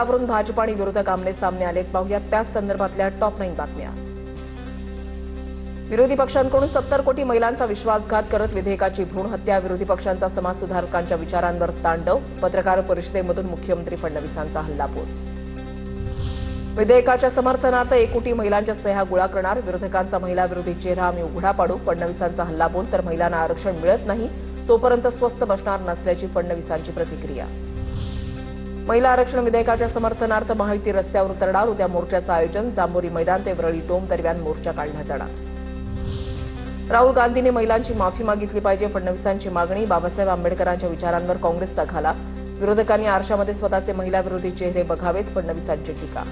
यावरून भाजप आणि विरोधक आमने सामने आलेत. पाहुयात त्याच संदर्भातल्या टॉप 9 बातम्या. विरोधी पक्षांकडून 70 कोटी महिलांचा विश्वासघात करत विधेयकाची भ्रूण हत्या. विरोधी पक्षांचा समाजसुधारकांच्या विचारांवर तांडव. पत्रकार परिषदेमधून मुख्यमंत्री फडणवीसांचा हल्लाबोल. विधेयकाच्या समर्थनार्थ 1 कोटी महिलांच्या सह्या गोळा करणार. विरोधकांचा महिलाविरोधी चेहरा आम्ही उघडा पाडू. फडणवीसांचा हल्लाबोल. तर महिलांना आरक्षण मिळत नाही तोपर्यंत स्वस्थ बसणार नसल्याची फडणवीसांची प्रतिक्रिया. महिला आरक्षण विधेयकाच्या समर्थनार्थ महायुती रस्त्यावर उतरणार. उद्या मोर्चाचं आयोजन. जांभोरी मैदान ते वरळी टोम दरम्यान मोर्चा काढला जाणार. राहुल गांधींनी महिलांची माफी मागितली पाहिजे. फडणवीसांची मागणी. बाबासाहेब आंबेडकरांच्या विचारांवर काँग्रेसचा घाला. विरोधकांनी आरशामध्ये स्वतःचे महिलाविरोधी चेहरे बघावेत. फडणवीसांची टीका.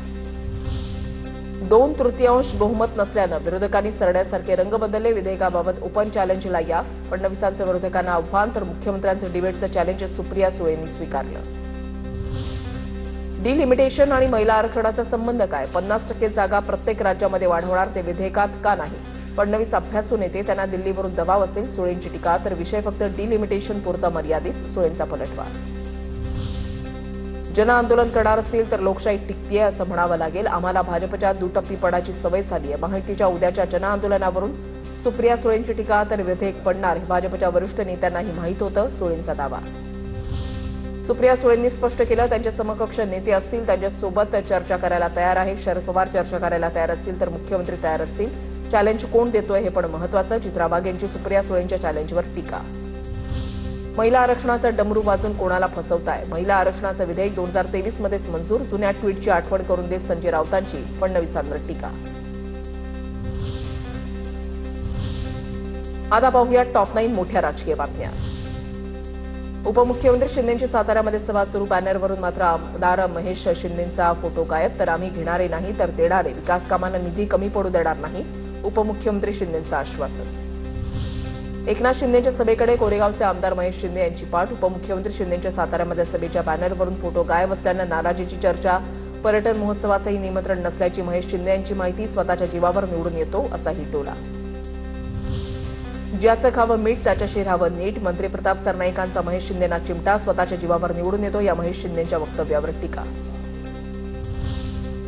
2/3 बहुमत नसल्यानं विरोधकांनी सरड्यासारखे रंग बदलले. विधेयकाबाबत ओपन चॅलेंजला या. फडणवीसांचं विरोधकांना आव्हान. तर मुख्यमंत्र्यांचं डिबेटचं चॅलेंज सुप्रिया सुळेंनी स्वीकारलं. डिलिमिटेशन आणि महिला आरक्षणाचा संबंध काय? 50% जागा प्रत्येक राज्यामध्ये वाढवणार ते विधेयकात का नाही? फडणवीस अभ्यासू नेते, त्यांना दिल्लीवरून दबाव असेल. सुळेंची टीका. तर विषय फक्त डिलिमिटेशन पुरता मर्यादित. सुळेंचा पलटवार. जनआंदोलन करणार असेल तर लोकशाही टिकतीये असं म्हणावं लागेल. आम्हाला भाजपच्या दुटप्पीपणाची सवय झाली आहे. महायुतीच्या उद्याच्या जनआंदोलनावरून सुप्रिया सुळेंची टीका. तर विधेयक पडणार हे भाजपच्या वरिष्ठ नेत्यांनाही माहीत होतं. सुळेंचा दावा. सुप्रिया सुळेंनी स्पष्ट केलं, त्यांचे समकक्ष नेते असतील त्यांच्यासोबत चर्चा करायला तयार आहे. शरद पवार चर्चा करायला तयार असतील तर मुख्यमंत्री तयार असतील. चॅलेंज कोण देतोय हे पण महत्वाचं. चित्रा वाघ यांची सुप्रिया सुळेंच्या चॅलेंजवर टीका. महिला आरक्षणाचं डमरू वाजून कोणाला फसवताय? महिला आरक्षणाचं विधेयक 2023 मध्येच मंजूर. जुन्या ट्विटची आठवण करून देत संजय राऊतांची फडणवीसांवर टीका. आता पाहूया टॉप 9 मोठ्या राजकीय बातम्या. उपमुख्यमंत्री शिंदेंची साताऱ्यामध्ये सभा सुरू. बॅनरवरून मात्र आमदार महेश शिंदेंचा फोटो गायब. तर आम्ही घेणारे नाही तर देणारे. विकास कामांना निधी कमी पडू देणार नाही. उपमुख्यमंत्री शिंदेंचं आश्वासन. एकनाथ शिंदेंच्या सभेकडे कोरेगावचे आमदार महेश शिंदे यांची पाठ. उपमुख्यमंत्री शिंदेंच्या साताऱ्यामध्ये सभेच्या बॅनरवरून फोटो गायब असल्यानं नाराजीची चर्चा. पर्यटन महोत्सवाचंही निमंत्रण नसल्याची महेश शिंदे यांची माहिती. स्वतःच्या जीवावर निवडून येतो असाही टोला. ज्याचं खावं मीठ त्याच्याशी राहावं नीट. मंत्री प्रताप सरनाईकांचा महेश शिंदेंना चिमटा. स्वतःच्या जीवावर निवडून येतो या महेश शिंदेंच्या वक्तव्यावर टीका.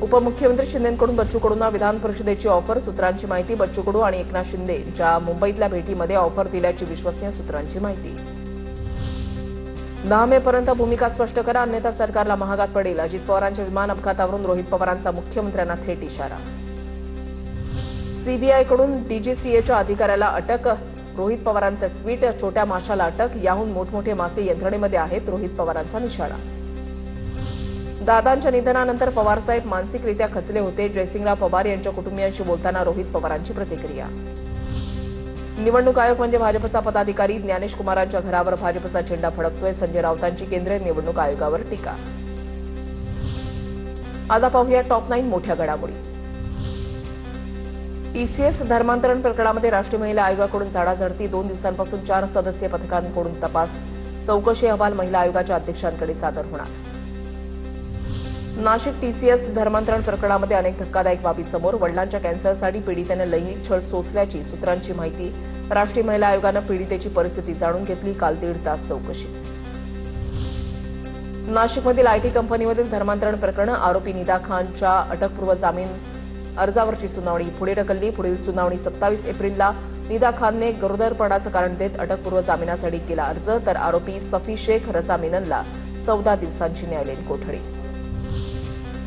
उपमुख्यमंत्री शिंदेंकडून बच्चू कडूंना विधान परिषदेची ऑफर. सूत्रांची माहिती. बच्चू कडू आणि एकनाथ शिंदेंच्या मुंबईतल्या भेटीमध्ये ऑफर दिल्याची विश्वसनीय सूत्रांची माहिती. 10 मेपर्यंत भूमिका स्पष्ट करा अन्यथा सरकारला महागात पडेल. अजित पवारांच्या विमान अपघातावरून रोहित पवारांचा मुख्यमंत्र्यांना थेट इशारा. सीबीआयकडून डीजीसीएच्या अधिकाऱ्याला अटक. रोहित पवारांचं ट्विट. छोट्या माशाला अटक. याहून मोठमोठे मासे यंत्रणेमध्ये आहेत. रोहित पवारांचा निशाणा. दादांच्या निधनानंतर पवारसाहेब मानसिकरित्या खचले होते. जयसिंगराव पवार यांच्या कुटुंबियांशी बोलताना रोहित पवारांची प्रतिक्रिया. निवडणूक आयोग म्हणजे भाजपचा पदाधिकारी. ज्ञानेश कुमारांच्या घरावर भाजपचा झेंडा फडकतोय. संजय राऊतांची केंद्रीय निवडणूक आयोगावर टीका. आता पाहूया टॉप 9 मोठ्या घडामोडी. ईसीएस धर्मांतरण प्रकरणामध्ये राष्ट्रीय महिला आयोगाकडून झाडाझडती. 2 दिवसांपासून 4 सदस्यीय पथकांकडून तपास. चौकशी अहवाल महिला आयोगाच्या अध्यक्षांकडे सादर होणार. नाशिक टीसीएस धर्मांतरण प्रकरणामध्ये अनेक धक्कादायक बाबी समोर. वडिलांच्या कॅन्सरसाठी पीडितेने लैंगिक छळ सोसल्याची सूत्रांची माहिती. राष्ट्रीय महिला आयोगानं पीडितेची परिस्थिती जाणून घेतली. काल 1.5 तास चौकशी. नाशिकमधील आयटी कंपनीमधील धर्मांतरण प्रकरण. आरोपी निदा खानच्या अटकपूर्व जामीन अर्जावरची सुनावणी पुढे ढकलली. पुढील सुनावणी 27 एप्रिलला. निदा खानने गरोदरपणाचं कारण देत अटकपूर्व जामिनासाठी केला अर्ज. तर आरोपी सफी शेख रजा मिननला 14 दिवसांची न्यायालयीन कोठडी.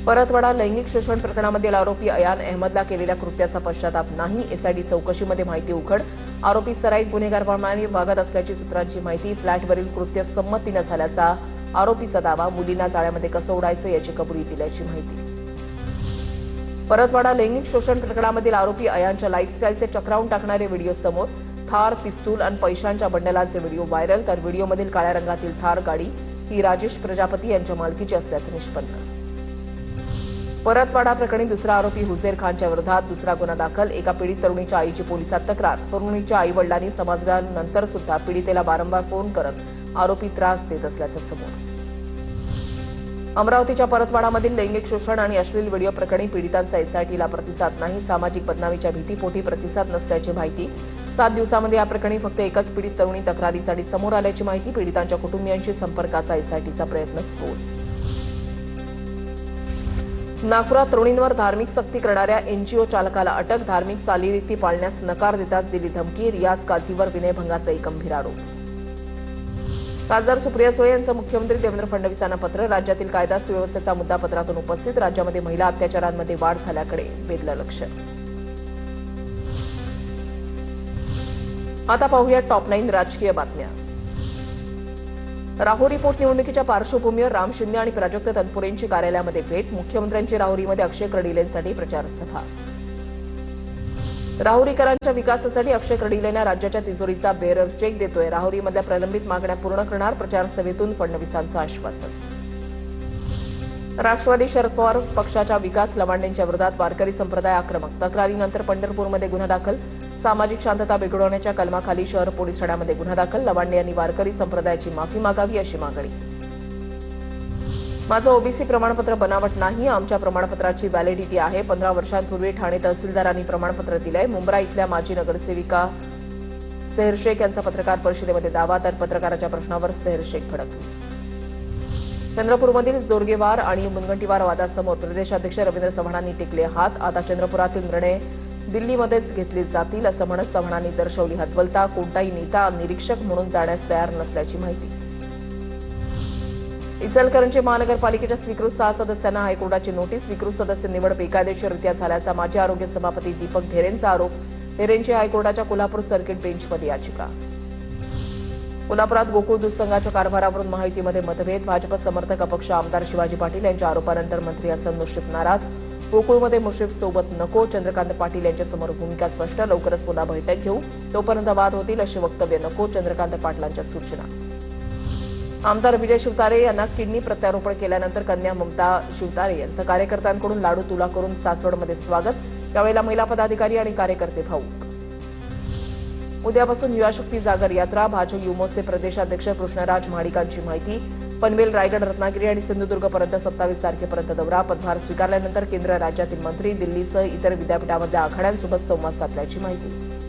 परतवाडा लैंगिक शोषण प्रकरणामधील आरोपी अयान अहमदला केलेल्या कृत्याचा पश्चाताप नाही. एसआयटी चौकशीमध्ये माहिती उघड. आरोपी सराईत गुन्हेगारप्रमाणे वागत असल्याची सूत्रांची माहिती. फ्लॅटवरील कृत्य संमतीनं झाल्याचा आरोपीचा दावा. मुलींना जाळ्यामध्ये कसं उडायचं याची कबुली दिल्याची माहिती. परतवाडा लैंगिक शोषण प्रकरणामधील आरोपी अयानच्या लाईफस्टाईलचे चक्रावून टाकणारे व्हिडिओ समोर. थार, पिस्तूल आणि पैशांच्या बंडलांचे व्हिडिओ व्हायरल. तर व्हिडिओमधील काळ्या रंगातील थार गाडी ही राजेश प्रजापती यांच्या मालकीची असल्याचं निष्पन्न. परतवाडा प्रकरणी दुसरा आरोपी हुसेर खानच्या विरोधात दुसरा गुन्हा दाखल. एका पीडित तरुणीच्या आईची पोलिसात तक्रार. तरुणीच्या आईवडिलांनी समजल्यानंतर सुद्धा पीडितेला वारंवार फोन करत आरोपी त्रास देत असल्याचं समोर. अमरावतीच्या परतवाडामधील लैंगिक शोषण आणि अश्लील व्हिडिओ प्रकरणी पीडितांचा एसआयटीला प्रतिसाद नाही. सामाजिक बदनामीच्या भीतीपोटी प्रतिसाद नसल्याची माहिती. 7 दिवसांमध्ये या प्रकरणी फक्त एकच पीडित तरुणी तक्रारीसाठी समोर आल्याची माहिती. पीडितांच्या कुटुंबियांशी संपर्काचा एसआयटीचा प्रयत्न फोल. नागपुरात तरुणींवर धार्मिक सक्ती करणाऱ्या एनजीओ चालकाला अटक. धार्मिक चालीरीती पाळण्यास नकार देताच दिली धमकी. रियाज काझीवर विनयभंगाचाही गंभीर आरोप. खासदार सुप्रिया सुळे यांचं मुख्यमंत्री देवेंद्र फडणवीसांना पत्र. राज्यातील कायदा सुव्यवस्थेचा मुद्दा पत्रातून उपस्थित. राज्यामध्ये महिला अत्याचारांमध्ये वाढ झाल्याकडे वेधलं लक्ष. आता पाहूया टॉप 9 राजकीय बातम्या. राहुरी पोटनिवडणुकीच्या पार्श्वभूमीवर राम शिंदे आणि प्राजक्त तनपुरेंची कार्यालयामध्ये भेट. मुख्यमंत्र्यांची राहुरीमध्ये अक्षय कर्डिलेंसाठी प्रचार सभा. राहुरीकरांच्या विकासासाठी अक्षय कर्डिलेंना राज्याच्या तिजोरीचा बेरर चेक देतोय. राहुरीमधल्या प्रलंबित मागण्या पूर्ण करणार. प्रचार सभेतून फडणवीसांचं आश्वासन. राष्ट्रवादी शरद पवार पक्षाच्या विकास लवांडेंच्या विरोधात वारकरी संप्रदाय आक्रमक. तक्रारीनंतर पंढरपूरमध्ये गुन्हा दाखल. सामाजिक शांतता बिघडवण्याच्या कलमाखाली शहर पोलीस ठाण्यामध्ये गुन्हा दाखल. लवांडे यांनी वारकरी संप्रदायाची माफी मागावी अशी मागणी. माझं ओबीसी प्रमाणपत्र बनावट नाही. आमच्या प्रमाणपत्राची व्हॅलिडिटी आहे. 15 वर्षांपूर्वी ठाणे तहसीलदारांनी प्रमाणपत्र दिलंय. मुंब्रा इथल्या माजी नगरसेविका सेहर शेख यांचा पत्रकार परिषदेमध्ये दावा. तर पत्रकाराच्या प्रश्नावर सेहर शेख भडकले. चंद्रपूरमधील जोरगेवार आणि मुनगंटीवार वादासमोर प्रदेशाध्यक्ष रवींद्र चव्हाणांनी टेकले हात. आता चंद्रपुरातील निर्णय दिल्लीमध्येच घेतले जातील असं म्हणत चव्हाणांनी दर्शवली हतबलता. कोणताही नेता निरीक्षक म्हणून जाण्यास तयार नसल्याची माहिती. इचलकरंजी महानगरपालिकेच्या स्वीकृत 6 सदस्यांना हायकोर्टाची नोटीस. स्वीकृत सदस्य निवड बेकायदेशीररित्या झाल्याचा माजी आरोग्य सभापती दीपक ढेरेंचा आरोप. ढेरेंची हायकोर्टाच्या कोल्हापूर सर्किट बेंचमध्ये याचिका. कोल्हापुरात गोकुळ दूध संघाच्या कारभारावरून महायुतीमध्ये मतभेद. भाजप समर्थक अपक्ष आमदार शिवाजी पाटील यांच्या आरोपानंतर मंत्री हसन मुश्रीफ नाराज. गोकुळमध्ये मुश्रीफ सोबत नको. चंद्रकांत पाटील यांच्यासमोर भूमिका स्पष्ट. लवकरच पुन्हा बैठक घेऊ. तोपर्यंत वाद होतील असे वक्तव्य नको. चंद्रकांत पाटलांच्या सूचना. आमदार विजय शिवतारे यांना किडनी प्रत्यारोपण केल्यानंतर कन्या ममता शिवतारे यांचं कार्यकर्त्यांकडून लाडू तुला करून सासवडमध्ये स्वागत. यावेळेला महिला पदाधिकारी आणि कार्यकर्ते भाऊक. उद्यापासून युवाशक्ती जागर यात्रा. भाजप युमोचे प्रदेशाध्यक्ष कृष्णराज महाडिकांची माहिती. पनवेल, रायगड, रत्नागिरी आणि सिंधुदुर्गपर्यंत 27 तारखेपर्यंत दौरा. पदभार स्वीकारल्यानंतर केंद्र राज्यातील मंत्री दिल्लीसह इतर विद्यापीठामधल्या आखाड्यांसोबत संवाद साधल्याची माहिती.